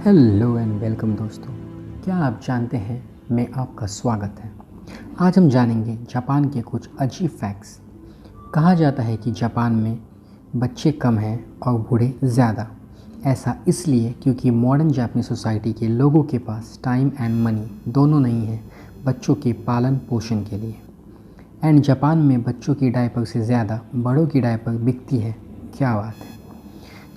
Hello and welcome दोस्तों, क्या आप जानते हैं मैं आपका स्वागत है। आज हम जानेंगे जापान के कुछ अजीब फैक्ट्स। कहा जाता है कि जापान में बच्चे कम हैं और बूढ़े ज़्यादा। ऐसा इसलिए क्योंकि मॉडर्न जापानी सोसाइटी के लोगों के पास टाइम एंड मनी दोनों नहीं है बच्चों के पालन पोषण के लिए। एंड जापान में बच्चों की डायपर से ज़्यादा बड़ों की डायपर बिकती है। क्या बात है।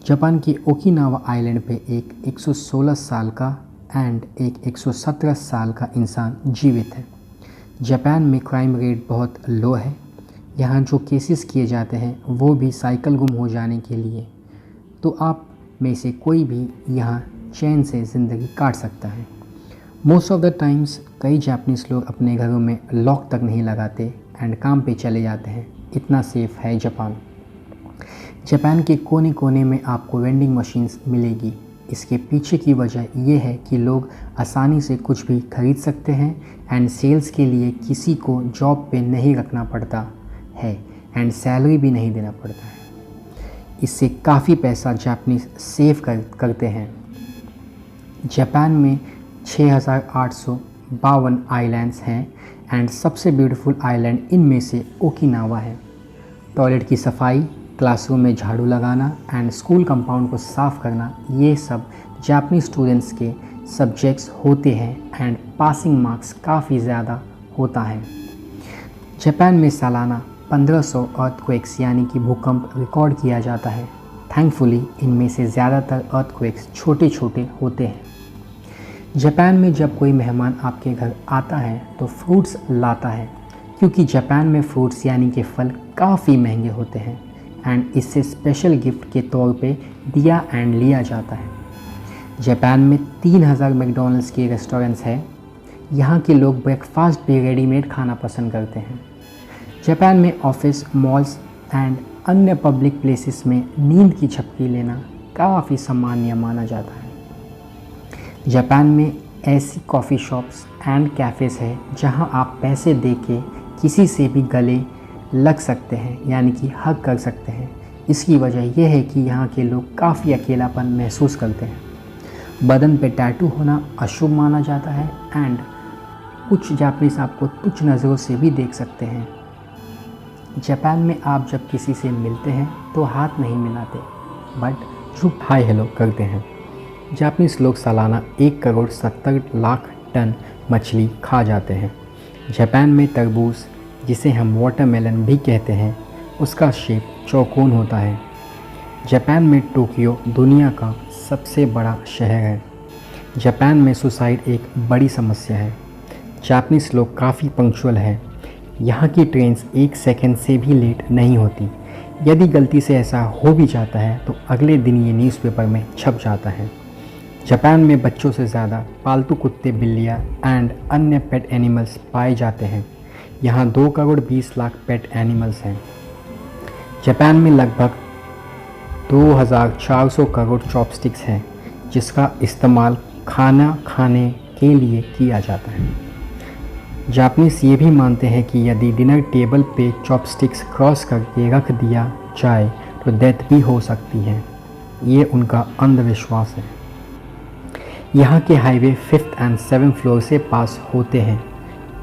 जापान के ओकिनावा आइलैंड पे एक 116 साल का एंड एक 117 साल का इंसान जीवित है। जापान में क्राइम रेट बहुत लो है। यहाँ जो केसेस किए जाते हैं वो भी साइकिल गुम हो जाने के लिए। तो आप में से कोई भी यहाँ चैन से ज़िंदगी काट सकता है। मोस्ट ऑफ द टाइम्स कई जापानीज़ लोग अपने घरों में लॉक तक नहीं लगाते एंड काम पे चले जाते हैं। इतना सेफ़ है जापान। जापान के कोने कोने में आपको वेंडिंग मशीन्स मिलेगी। इसके पीछे की वजह यह है कि लोग आसानी से कुछ भी खरीद सकते हैं एंड सेल्स के लिए किसी को जॉब पे नहीं रखना पड़ता है एंड सैलरी भी नहीं देना पड़ता है। इससे काफ़ी पैसा जापानीज सेव करते हैं। जापान में 6852 आइलैंड्स हैं एंड सबसे ब्यूटीफुल आइलैंड इनमें से ओकिनावा है। टॉयलेट की सफाई, क्लासरूम में झाड़ू लगाना एंड स्कूल कंपाउंड को साफ़ करना, ये सब जापानी स्टूडेंट्स के सब्जेक्ट्स होते हैं एंड पासिंग मार्क्स काफ़ी ज़्यादा होता है। जापान में सालाना 1500 अर्थक्वेक्स यानी कि भूकंप रिकॉर्ड किया जाता है। थैंकफुली इनमें से ज़्यादातर अर्थक्वेक्स छोटे छोटे होते हैं। जापान में जब कोई मेहमान आपके घर आता है तो फ्रूट्स लाता है, क्योंकि जापान में फ्रूट्स यानी कि फल काफ़ी महंगे होते हैं एंड इससे स्पेशल गिफ्ट के तौर पे दिया एंड लिया जाता है। जापान में 3000 मैकडॉनल्ड्स के रेस्टोरेंट्स हैं। यहाँ के लोग ब्रेकफास्ट भी रेडीमेड खाना पसंद करते हैं। जापान में ऑफिस, मॉल्स एंड अन्य पब्लिक प्लेसेस में नींद की झपकी लेना काफ़ी सामान्य माना जाता है। जापान में ऐसी कॉफ़ी शॉप्स एंड कैफ़ेज़ है जहाँ आप पैसे दे के किसी से भी गले लग सकते हैं यानी कि हग कर सकते हैं। इसकी वजह यह है कि यहाँ के लोग काफ़ी अकेलापन महसूस करते हैं। बदन पे टैटू होना अशुभ माना जाता है एंड कुछ जापानीज़ आपको तुच्छ नज़रों से भी देख सकते हैं। जापान में आप जब किसी से मिलते हैं तो हाथ नहीं मिलाते बट चुप हाय हेलो करते हैं। जापानीज़ लोग सालाना 1,70,00,000 टन मछली खा जाते हैं। जापान में तरबूज, जिसे हम वाटरमेलन भी कहते हैं, उसका शेप चौकोन होता है। जापान में टोक्यो दुनिया का सबसे बड़ा शहर है। जापान में सुसाइड एक बड़ी समस्या है। जापानीज़ लोग काफ़ी पंक्चुअल हैं। यहाँ की ट्रेन्स 1 सेकंड से भी लेट नहीं होती। यदि गलती से ऐसा हो भी जाता है तो अगले दिन ये न्यूज़पेपर में छप जाता है। जापान में बच्चों से ज़्यादा पालतू कुत्ते, बिल्लियाँ एंड अन्य पेट एनिमल्स पाए जाते हैं। यहाँ 2,20,00,000 पेट एनिमल्स हैं। जापान में लगभग 2,400 करोड़ चॉपस्टिक्स हैं, जिसका इस्तेमाल खाना खाने के लिए किया जाता है। जापानीज़ ये भी मानते हैं कि यदि डिनर टेबल पे चॉपस्टिक्स क्रॉस करके रख दिया जाए तो डेथ भी हो सकती है। ये उनका अंधविश्वास है। यहाँ के highway 5th and 7th floor से पास होते हैं,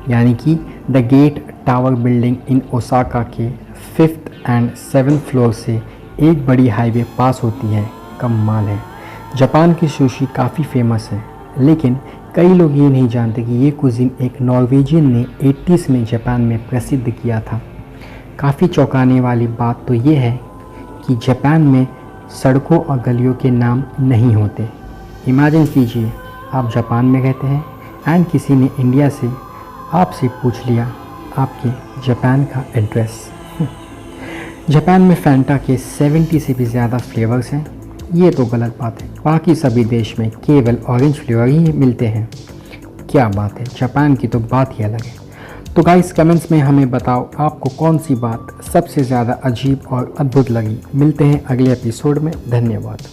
यानी कि the gate tower building in Osaka के 5th एंड 7th फ्लोर से एक बड़ी हाईवे पास होती है। कमाल है। जापान की सुशी काफ़ी फेमस है, लेकिन कई लोग ये नहीं जानते कि ये कुज़ीन एक नॉर्वेजियन ने 80s में जापान में प्रसिद्ध किया था। काफ़ी चौंकाने वाली बात तो ये है कि जापान में सड़कों और गलियों के नाम नहीं होते। इमेजिन कीजिए आप जापान में रहते हैं एंड किसी ने इंडिया से आपसे पूछ लिया आपके जापान का एड्रेस। जापान में फैंटा के 70 से भी ज़्यादा फ्लेवर्स हैं। ये तो गलत बात है। बाकी सभी देश में केवल ऑरेंज फ्लेवर ही मिलते हैं। क्या बात है, जापान की तो बात ही अलग है। तो गाइस कमेंट्स में हमें बताओ आपको कौन सी बात सबसे ज़्यादा अजीब और अद्भुत लगी। मिलते हैं अगले एपिसोड में। धन्यवाद।